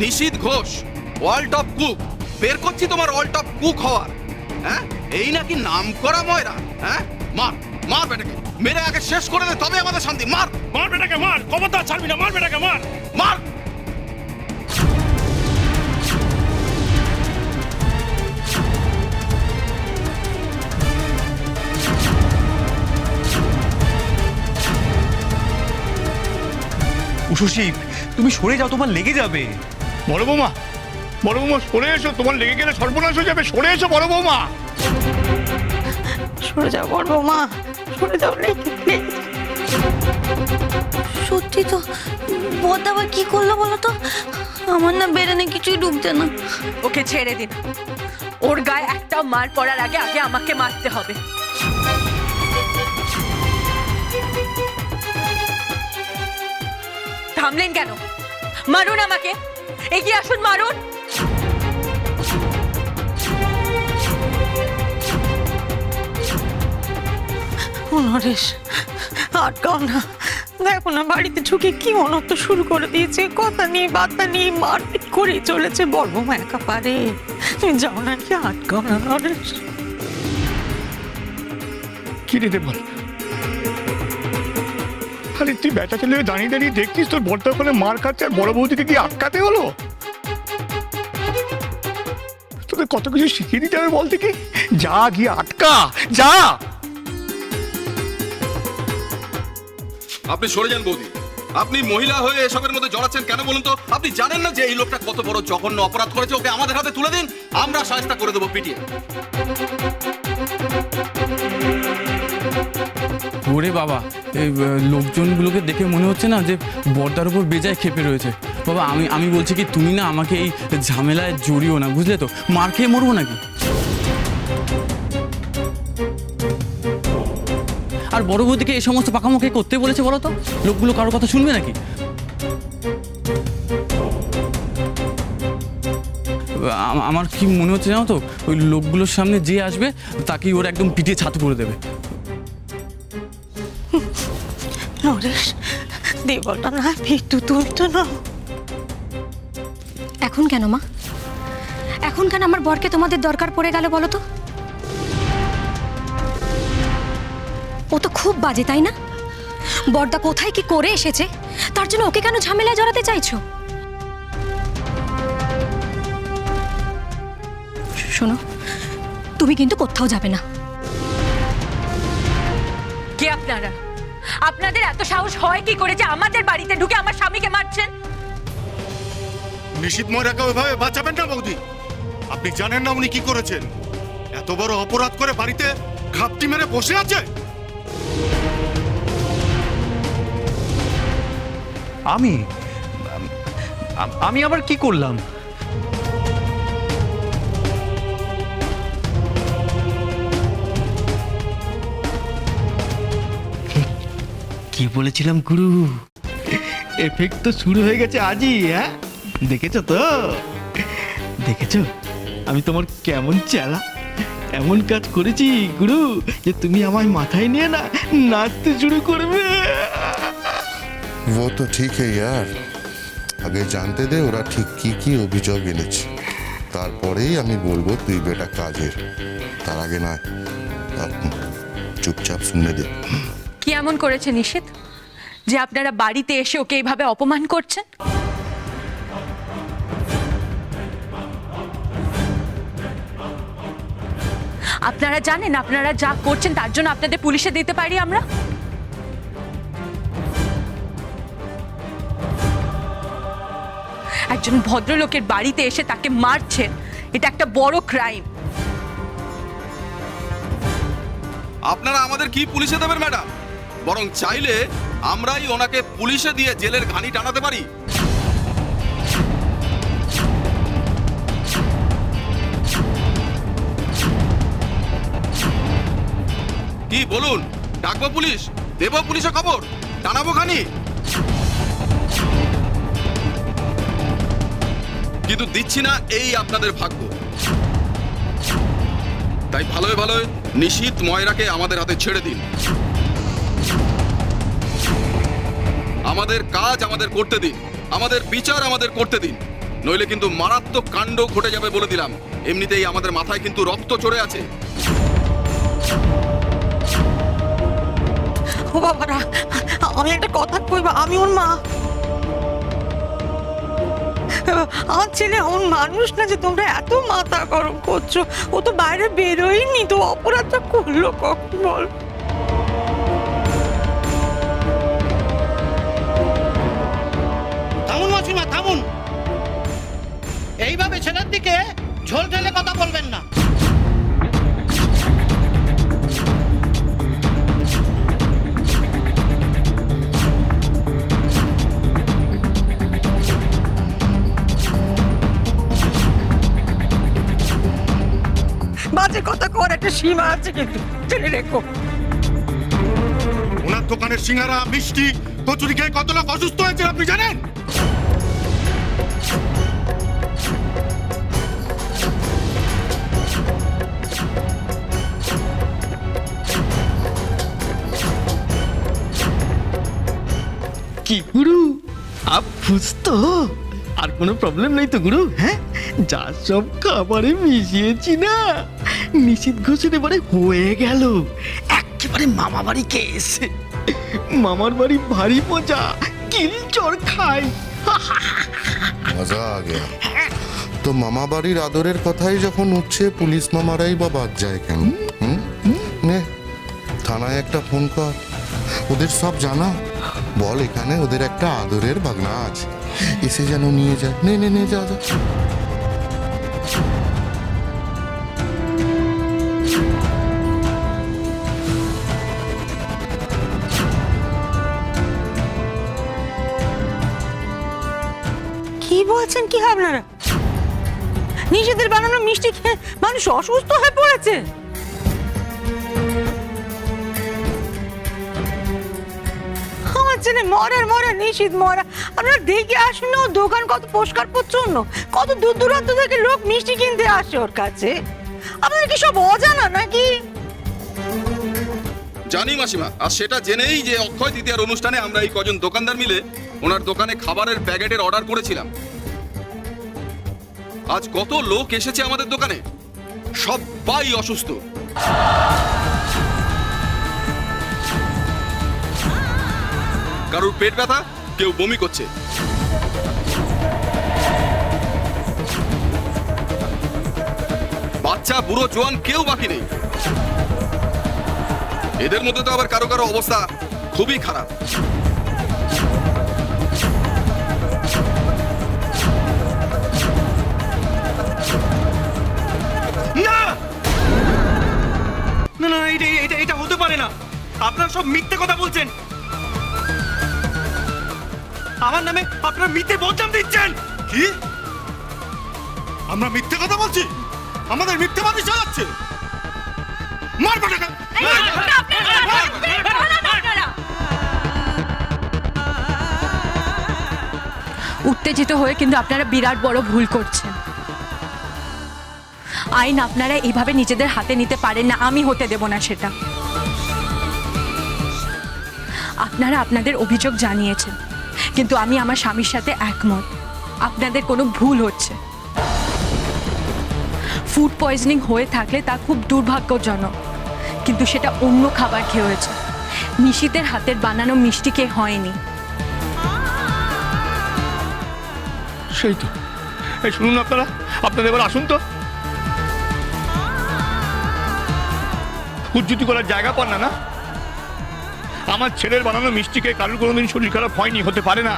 নিশীথ Ghosh, world top cook. বের করছি তোমার ওয়ার্ল্ড টপ কুক হওয়ার। হ্যাঁ, এই নাকি নাম করা ময়রা? হ্যাঁ, মার মার বেটাকে, মেরে আগে শেষ করে দে, তবে আমাদের শান্তি। মার মার বেটাকে, মার, খবরদার ছাড়বি না, মার বেটাকে, মার মার। উষসী, তুমি সরে যাও, তোমার লেগে যাবে। বড় বৌমা, বড় বৌমা সরে এসো, তোমার লেগে গেলে সর্বনাশ হয়ে যাবে। সরে এসো বড় বৌমা। সরে যাও বড় বৌমা, সরে যাও। সত্যি তো, বড়দা আবার কি করলো বলো তো? আমার না বেরেনে কিছুই ঢুকছে না। ওকে ছেড়ে দিন, ওর গায়ে একটা মার পড়ার আগে আগে আমাকে মারতে হবে। থামলেন কেন? মারুন আমাকে, এগিয়ে আসুন, মারুন। নরেশ, আটকাও না। দেখো না বাড়িতে ঢুকে কি অনর্থ শুরু করে দিয়েছে। কথা নিয়ে বার্তা নিয়ে মারপিট করেই চলেছে। বড় বৌমা একা পারে? তুমি যাও না, কি আটকাও না নরেশ। কি রে বল, আরে তুই বেটা ছেলে দাঁড়িয়ে দাঁড়িয়ে দেখছিস তোর বড়টা ওখানে মার খাচ্ছে, আর বড় বৌদিকে কি আটকাতে হলো? তোকে কত কিছু শিখিয়ে দিতে হবে বলতে কি? যা গিয়ে আটকা, যা। আপনি সরে যান বৌদি। আপনি মহিলা হয়ে এসবের মধ্যে জড়াচ্ছেন কেন বলুন তো? আপনি জানেন না যে এই লোকটা কত বড় জঘন্য অপরাধ করেছে? ওকে আমাদের হাতে তুলে দিন, আমরা শায়েস্তা করে দেবো পিটিয়ে। ওরে বাবা, এই লোকজনগুলোকে দেখে মনে হচ্ছে না যে বর্দার উপর বেজায় ক্ষেপে রয়েছে। বাবা, আমি বলছি কি, তুমি না আমাকে এই ঝামেলায় জড়িও না, বুঝলে তো? মার খেয়ে মরবো নাকি? আর বড় বৌদিকে এই সমস্ত পাকামোকে করতে বলেছে বলো তো? লোকগুলো কারোর কথা শুনবে নাকি? আমার কি মনে হচ্ছে জানো তো, ওই লোকগুলোর সামনে যে আসবে তাকেই ওরা একদম পিটিয়ে ছাতু করে দেবে। নরেশ, দেবটা না, একটু তুমি তো না। এখন কেন মা? এখন কেন আমার বরকে তোমাদের দরকার পড়ে গেল বলো তো? ও তো খুব বাজে, তাই না? বড়দা কোথায় কি করে এসেছে, তার জন্য ওকে কেন ঝামেলায় জড়াতে চাইছো? শোনো, তুমি কিন্তু কোথাও যাবে না। কে আপনারা? আপনাদের এত সাহস হয় কি করে যে আমাদের বাড়িতে ঢুকে আমার স্বামীকে মারছেন? নিশীথ ময়রাকে ওইভাবে বাঁচাবেন না বৌদি। আপনি জানেন না উনি কি করেছেন? এত বড় অপরাধ করে বাড়িতে ঘাপটি মেরে বসে আছে। আমি আবার কি করলাম? কি বলেছিলাম গুরু? এফেক্ট তো শুরু হয়ে গেছে আজই। হ্যাঁ, দেখেছো তো? দেখেছো আমি তোমার কেমন চালা এমন কাজ করেছি গুরু, যে তুমি আমায় মাথায় নিয়ে না নাচতে শুরু করবে। वो तो ठीक है यार, আগে জানতে দে ওরা ঠিক কি কি অভিযোগ এনেছে, তারপরেই আমি বলবো তুই বেটা কাজের। তার আগে নয়, চুপচাপ শুনে দে। কি এমন করেছে নিশীথ যে আপনারা বাড়িতে এসে ওকে এইভাবে অপমান করছেন? আপনারা জানেন আপনারা যা করছেন তার জন্য আপনাদের পুলিশে দিতে পারি আমরা। একজন ভদ্রলোকের বাড়িতে এসে তাকে মারছেন, এটা একটা বড় ক্রাইম। আপনারা আমাদের কি পুলিশে দেবেন ম্যাডাম? বরং চাইলে আমরাই ওনাকে পুলিশে দিয়ে জেলের ঘানি টানাতে পারি। কি বলুন? ডাকবো পুলিশ? দেবো পুলিশে খবর? টানাবো ঘানি? কিন্তু দিচ্ছি না, এই আপনাদের ভাগ্য। তাই ভালোই ভালোই নিশীথ ময়রাকে আমাদের হাতে ছেড়ে দিন। আমাদের কাজ আমাদের করতে দিন, আমাদের বিচার আমাদের করতে দিন। নইলে কিন্তু মারাত্মক কাণ্ড ঘটে যাবে বলে দিলাম। এমনিতেই আমাদের মাথায় কিন্তু রক্ত চড়ে আছে। ও বাবারা, আমি একটা কথা কইবা, আমি ওর মা। আমার ছেলে এমন মানুষ না যে তোমরা এত মাথা গরম করছো। ও তো বাইরে বেরোয়নি, তো অপরাধটা করলো কখন বল? থামুন মাসিমা, থামুন। এইভাবে ছেলের দিকে ঝোল ঢেলে কথা বলবেন না। বাজে কথা কর, একটা সীমা আছে কিন্তু, জেনে রেখো। ওনার দোকানের সিঙ্গারা, মিষ্টি, কচুরি খেয়ে কত লোক অসুস্থ হয়েছে আপনি জানেন? কি গুরু, আপ খুশ তো? আর কোনো প্রবলেম নেই তো গুরু? হ্যাঁ, যা সব খাবারে মিশিয়েছি না, নিশীথ ঘোষের এবারে হয়ে গেল একেবারে মামা বাড়ি কেস। মামার বাড়ি ভারী মজা, কিলচর খাই। মজা আ গয়া। তো মামা বাড়ির আদরের কথাই যখন উঠছে, পুলিশ মামারাই বা বাদ যায় কেন? নে, থানায় একটা ফোন কর, ওদের সব জানা। বল এখানে ওদের একটা আদরের বাগনা আছে, এসে যেন নিয়ে যায়। নে নে নে, যা যা। কি বলছেন কি আপনারা? নিষেধের বানানো মিষ্টি খেয়ে মানুষ অসুস্থ হয়ে পড়েছে? আমার ছেলে মরা নিষেধ মরা। আপনারা দেখে আসুন না, ওর দোকান কত পরিষ্কার পরিচ্ছন্ন, কত দূর দূরান্ত থেকে লোক মিষ্টি কিনতে আসে ওর কাছে। আপনাদের কি সব অজানা নাকি? জানি মাসিমা, আর সেটা জেনেই যে অক্ষয় তৃতীয়ার অনুষ্ঠানে আমরা এই কজন দোকানদার মিলে ওনার দোকানে খাবারের প্যাকেটের অর্ডার করেছিলাম। আজ কত লোক এসেছে আমাদের দোকানে, সবাই অসুস্থ। কারোর পেট ব্যথা, কেউ বমি করছে। বাচ্চা, বুড়ো, জোয়ান কেউ বাকি নেই। এদের মধ্যে তো আবার কারো কারো অবস্থা খুবই খারাপ। না না না, এটা হতে পারে না। আপনারা সব মিথ্যে কথা বলছেন। আমার নামে আপনারা মিথ্যে বদনাম দিচ্ছেন। কি? আমরা মিথ্যে কথা বলছি? আমাদের মিথ্যেবাদী চালাচ্ছে? মারবো টাকা। উত্তেজিত হয়ে কিন্তু আপনারা বিরাট বড় ভুল করছেন। আইন আপনারা এইভাবে নিজেদের হাতে নিতে পারেন না, আমি হতে দেব না সেটা। আপনারা আপনাদের অভিযোগ জানিয়েছেন, কিন্তু আমি আমার স্বামীর সাথে একমত। আপনাদের কোনো ভুল হচ্ছে। ফুড পয়জনিং হয়ে থাকলে তা খুব দুর্ভাগ্যজনক, কিন্তু সেটা অন্য খাবার খেয়ে হয়েছে, নিশীথের হাতের বানানো মিষ্টি খেয়ে হয়নি। সেই তো। এই শুনুন আপনারা, আপনারা এবার আসুন তো। উজ্জুতি করার জায়গা পান না না? আমার ছেলের বানানো মিষ্টিকে কারোর কোনোদিন শরীর খারাপ হয়নি, হতে পারে না।